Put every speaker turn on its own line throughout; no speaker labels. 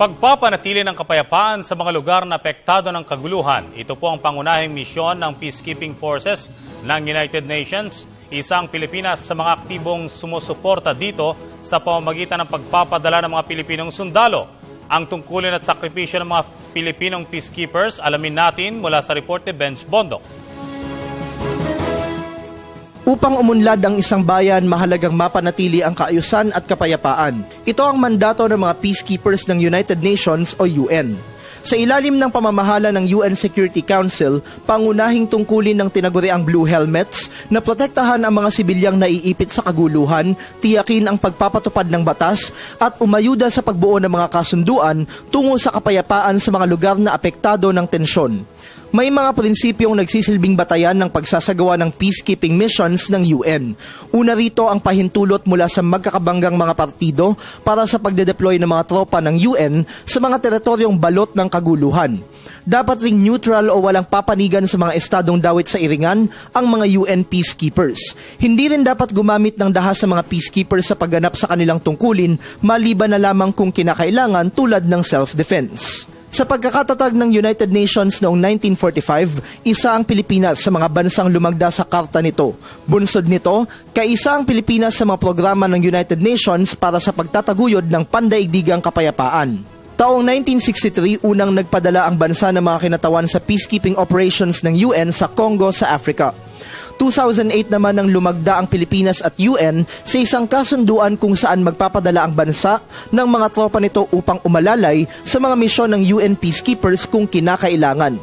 Pagpapanatili ng kapayapaan sa mga lugar na apektado ng kaguluhan. Ito po ang pangunahing misyon ng Peacekeeping Forces ng United Nations. Isang Pilipinas sa mga aktibong sumusuporta dito sa pamamagitan ng pagpapadala ng mga Pilipinong sundalo. Ang tungkulin at sakripisyo ng mga Pilipinong peacekeepers, alamin natin mula sa report ni Benj Bondok.
Upang umunlad ang isang bayan, mahalagang mapanatili ang kaayusan at kapayapaan. Ito ang mandato ng mga peacekeepers ng United Nations o UN. Sa ilalim ng pamamahala ng UN Security Council, pangunahing tungkulin ng tinaguriang Blue Helmets na protektahan ang mga sibilyang naiipit sa kaguluhan, tiyakin ang pagpapatupad ng batas at umayuda sa pagbuo ng mga kasunduan tungo sa kapayapaan sa mga lugar na apektado ng tensyon. May mga prinsipyong nagsisilbing batayan ng pagsasagawa ng peacekeeping missions ng UN. Una rito ang pahintulot mula sa magkakabanggang mga partido para sa pagde-deploy ng mga tropa ng UN sa mga teritoryong balot ng kaguluhan. Dapat ring neutral o walang papanigan sa mga estadong dawit sa iringan ang mga UN peacekeepers. Hindi rin dapat gumamit ng dahas sa mga peacekeepers sa pagganap sa kanilang tungkulin maliban na lamang kung kinakailangan tulad ng self-defense. Sa pagkakatatag ng United Nations noong 1945, isa ang Pilipinas sa mga bansang lumagda sa karta nito. Bunsod nito, kaisa ang Pilipinas sa mga programa ng United Nations para sa pagtataguyod ng pandaigdigang kapayapaan. Taong 1963, unang nagpadala ang bansa ng mga kinatawan sa peacekeeping operations ng UN sa Congo sa Africa. 2008 naman nang lumagda ang Pilipinas at UN sa isang kasunduan kung saan magpapadala ang bansa ng mga tropa nito upang umalalay sa mga misyon ng UN peacekeepers kung kinakailangan.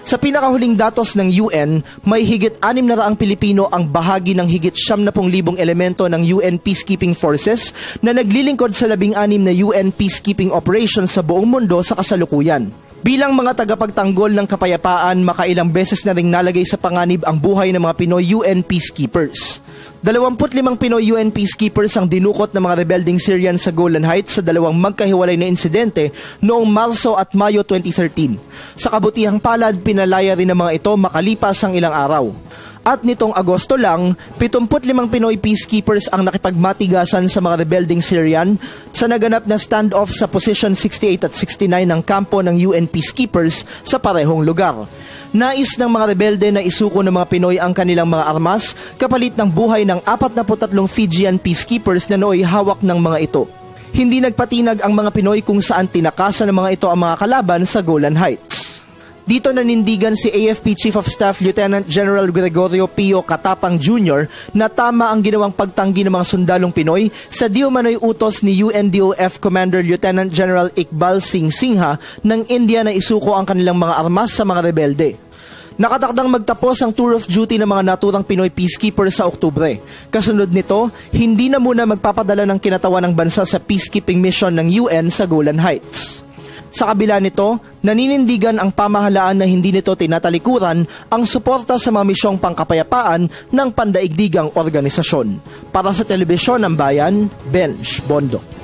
Sa pinakahuling datos ng UN, may higit 600 Pilipino ang bahagi ng higit 70,000 elemento ng UN Peacekeeping Forces na naglilingkod sa 16 na UN peacekeeping operations sa buong mundo sa kasalukuyan. Bilang mga tagapagtanggol ng kapayapaan, makailang beses na ring nalagay sa panganib ang buhay ng mga Pinoy UN peacekeepers. 25 Pinoy UN peacekeepers ang dinukot ng mga rebelding Syrian sa Golan Heights sa dalawang magkahiwalay na insidente noong Marso at Mayo 2013. Sa kabutihang palad, pinalaya rin ng mga ito makalipas ang ilang araw. At nitong Agosto lang, 75 Pinoy peacekeepers ang nakipagmatigasan sa mga rebelding Syrian sa naganap na standoff sa position 68 at 69 ng kampo ng UN peacekeepers sa parehong lugar. Nais ng mga rebelde na isuko ng mga Pinoy ang kanilang mga armas kapalit ng buhay ng 43 Fijian peacekeepers na nooy hawak ng mga ito. Hindi nagpatinag ang mga Pinoy kung saan tinakasan ng mga ito ang mga kalaban sa Golan Heights. Dito nanindigan si AFP Chief of Staff Lieutenant General Gregorio Pio Katapang Jr. na tama ang ginawang pagtanggi ng mga sundalong Pinoy sa di umano'y utos ni UNDOF Commander Lieutenant General Iqbal Singh Singha ng India na isuko ang kanilang mga armas sa mga rebelde. Nakatakdang magtapos ang tour of duty ng mga naturang Pinoy peacekeepers sa Oktubre. Kasunod nito, hindi na muna magpapadala ng kinatawan ng bansa sa peacekeeping mission ng UN sa Golan Heights. Sa kabila nito, naninindigan ang pamahalaan na hindi nito tinatalikuran ang suporta sa mga misyong pangkapayapaan ng pandaigdigang organisasyon. Para sa Telebisyon ng Bayan, Benj Bondok.